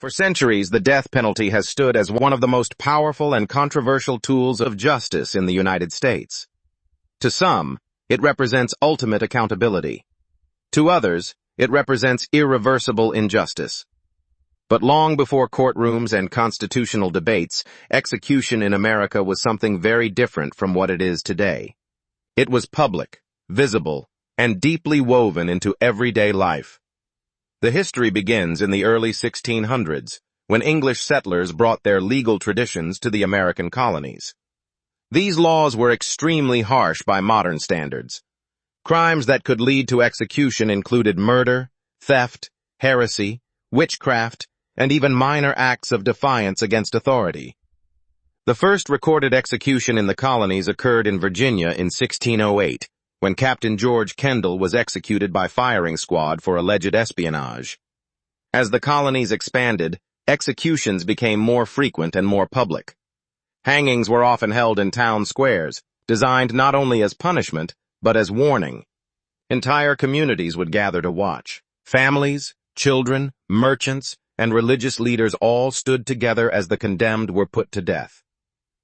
For centuries, the death penalty has stood as one of the most powerful and controversial tools of justice in the United States. To some, it represents ultimate accountability. To others, it represents irreversible injustice. But long before courtrooms and constitutional debates, execution in America was something very different from what it is today. It was public, visible, and deeply woven into everyday life. The history begins in the early 1600s, when English settlers brought their legal traditions to the American colonies. These laws were extremely harsh by modern standards. Crimes that could lead to execution included murder, theft, heresy, witchcraft, and even minor acts of defiance against authority. The first recorded execution in the colonies occurred in Virginia in 1608, when Captain George Kendall was executed by firing squad for alleged espionage. As the colonies expanded, executions became more frequent and more public. Hangings were often held in town squares, designed not only as punishment, but as warning. Entire communities would gather to watch. Families, children, merchants, and religious leaders all stood together as the condemned were put to death.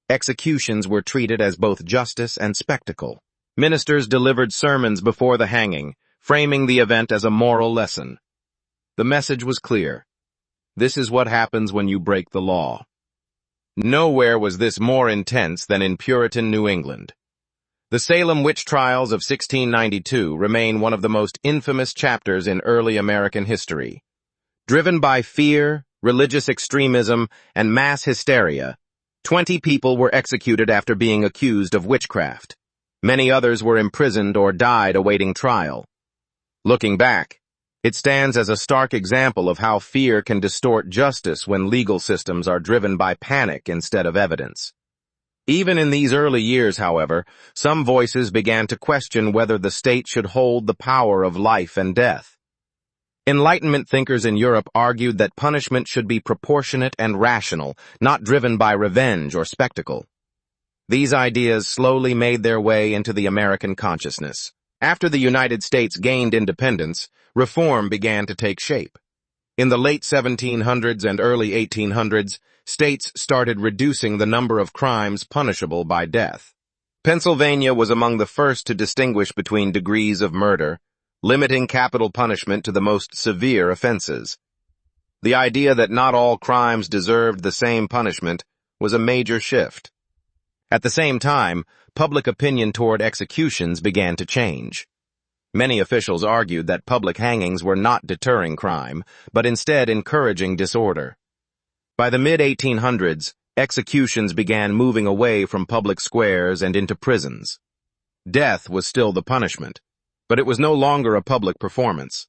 Executions were treated as both justice and spectacle. Ministers delivered sermons before the hanging, framing the event as a moral lesson. The message was clear. This is what happens when you break the law. Nowhere was this more intense than in Puritan New England. The Salem Witch Trials of 1692 remain one of the most infamous chapters in early American history. Driven by fear, religious extremism, and mass hysteria, 20 people were executed after being accused of witchcraft. Many others were imprisoned or died awaiting trial. Looking back, it stands as a stark example of how fear can distort justice when legal systems are driven by panic instead of evidence. Even in these early years, however, some voices began to question whether the state should hold the power of life and death. Enlightenment thinkers in Europe argued that punishment should be proportionate and rational, not driven by revenge or spectacle. These ideas slowly made their way into the American consciousness. After the United States gained independence, reform began to take shape. In the late 1700s and early 1800s, states started reducing the number of crimes punishable by death. Pennsylvania was among the first to distinguish between degrees of murder, limiting capital punishment to the most severe offenses. The idea that not all crimes deserved the same punishment was a major shift. At the same time, public opinion toward executions began to change. Many officials argued that public hangings were not deterring crime, but instead encouraging disorder. By the mid-1800s, executions began moving away from public squares and into prisons. Death was still the punishment, but it was no longer a public performance.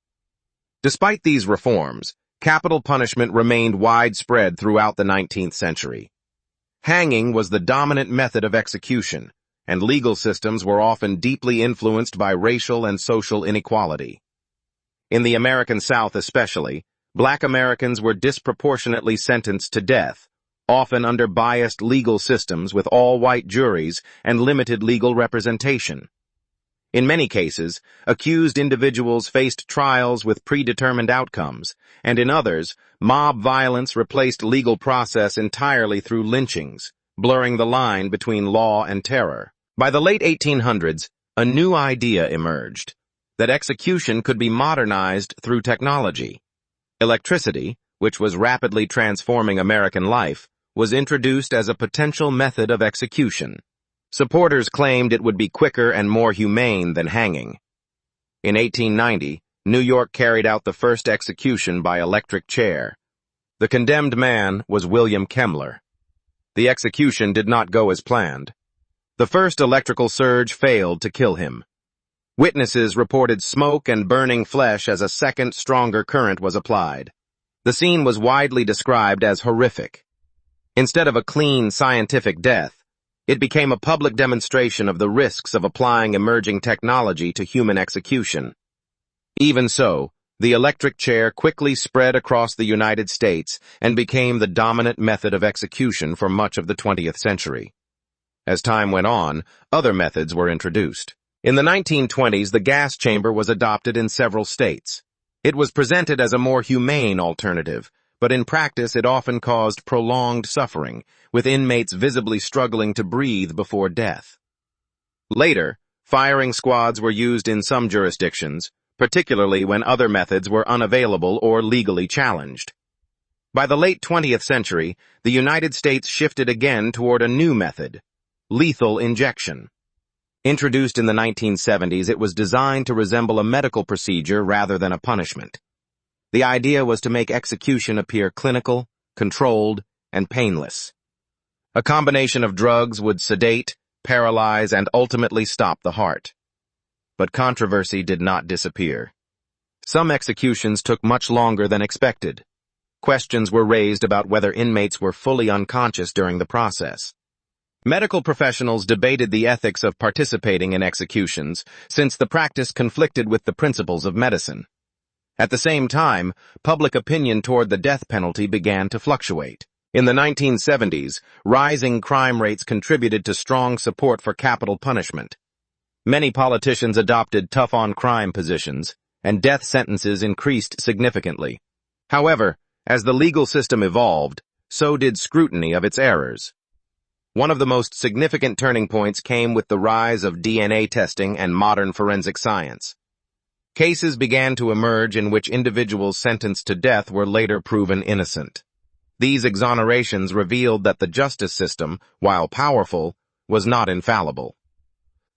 Despite these reforms, capital punishment remained widespread throughout the 19th century. Hanging was the dominant method of execution, and legal systems were often deeply influenced by racial and social inequality. In the American South especially, Black Americans were disproportionately sentenced to death, often under biased legal systems with all-white juries and limited legal representation. In many cases, accused individuals faced trials with predetermined outcomes, and in others, mob violence replaced legal process entirely through lynchings, blurring the line between law and terror. By the late 1800s, a new idea emerged, that execution could be modernized through technology. Electricity, which was rapidly transforming American life, was introduced as a potential method of execution. Supporters claimed it would be quicker and more humane than hanging. In 1890, New York carried out the first execution by electric chair. The condemned man was William Kemmler. The execution did not go as planned. The first electrical surge failed to kill him. Witnesses reported smoke and burning flesh as a second, stronger current was applied. The scene was widely described as horrific. Instead of a clean, scientific death, it became a public demonstration of the risks of applying emerging technology to human execution. Even so, the electric chair quickly spread across the United States and became the dominant method of execution for much of the 20th century. As time went on, other methods were introduced. In the 1920s, the gas chamber was adopted in several states. It was presented as a more humane alternative, but in practice it often caused prolonged suffering, with inmates visibly struggling to breathe before death. Later, firing squads were used in some jurisdictions, particularly when other methods were unavailable or legally challenged. By the late 20th century, the United States shifted again toward a new method, lethal injection. Introduced in the 1970s, it was designed to resemble a medical procedure rather than a punishment. The idea was to make execution appear clinical, controlled, and painless. A combination of drugs would sedate, paralyze, and ultimately stop the heart. But controversy did not disappear. Some executions took much longer than expected. Questions were raised about whether inmates were fully unconscious during the process. Medical professionals debated the ethics of participating in executions, since the practice conflicted with the principles of medicine. At the same time, public opinion toward the death penalty began to fluctuate. In the 1970s, rising crime rates contributed to strong support for capital punishment. Many politicians adopted tough-on-crime positions, and death sentences increased significantly. However, as the legal system evolved, so did scrutiny of its errors. One of the most significant turning points came with the rise of DNA testing and modern forensic science. Cases began to emerge in which individuals sentenced to death were later proven innocent. These exonerations revealed that the justice system, while powerful, was not infallible.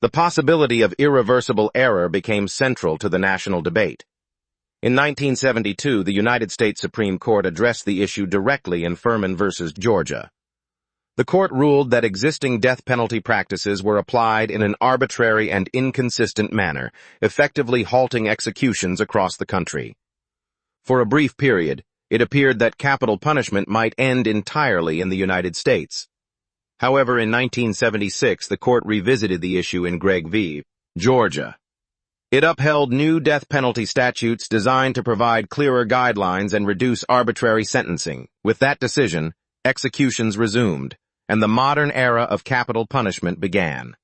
The possibility of irreversible error became central to the national debate. In 1972, the United States Supreme Court addressed the issue directly in Furman v. Georgia. The court ruled that existing death penalty practices were applied in an arbitrary and inconsistent manner, effectively halting executions across the country. For a brief period, it appeared that capital punishment might end entirely in the United States. However, in 1976, the court revisited the issue in Gregg v. Georgia. It upheld new death penalty statutes designed to provide clearer guidelines and reduce arbitrary sentencing. With that decision, executions resumed, and the modern era of capital punishment began.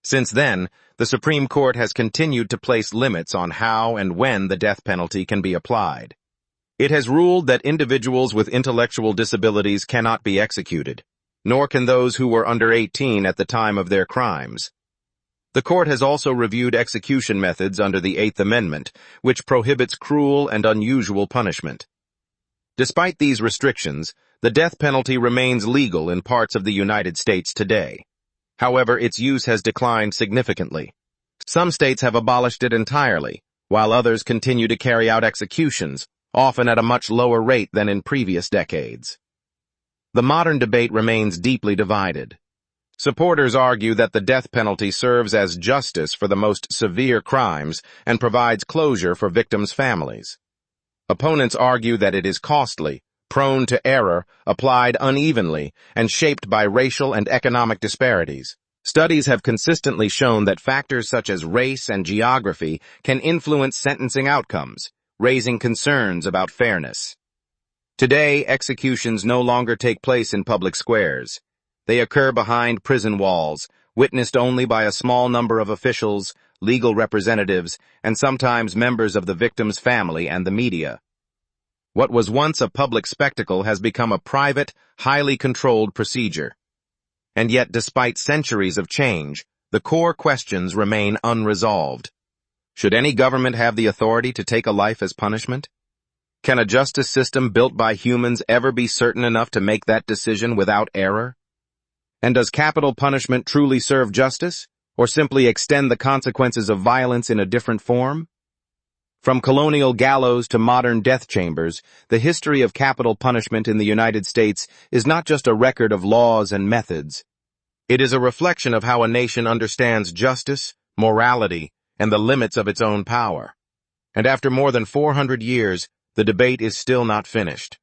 Since then, the Supreme Court has continued to place limits on how and when the death penalty can be applied. It has ruled that individuals with intellectual disabilities cannot be executed, nor can those who were under 18 at the time of their crimes. The court has also reviewed execution methods under the Eighth Amendment, which prohibits cruel and unusual punishment. Despite these restrictions, the death penalty remains legal in parts of the United States today. However, its use has declined significantly. Some states have abolished it entirely, while others continue to carry out executions, often at a much lower rate than in previous decades. The modern debate remains deeply divided. Supporters argue that the death penalty serves as justice for the most severe crimes and provides closure for victims' families. Opponents argue that it is costly, prone to error, applied unevenly, and shaped by racial and economic disparities. Studies have consistently shown that factors such as race and geography can influence sentencing outcomes, raising concerns about fairness. Today, executions no longer take place in public squares. They occur behind prison walls, witnessed only by a small number of officials, legal representatives, and sometimes members of the victim's family and the media. What was once a public spectacle has become a private, highly controlled procedure. And yet, despite centuries of change, the core questions remain unresolved. Should any government have the authority to take a life as punishment? Can a justice system built by humans ever be certain enough to make that decision without error? And does capital punishment truly serve justice, or simply extend the consequences of violence in a different form? From colonial gallows to modern death chambers, the history of capital punishment in the United States is not just a record of laws and methods. It is a reflection of how a nation understands justice, morality, and the limits of its own power. And after more than 400 years, the debate is still not finished.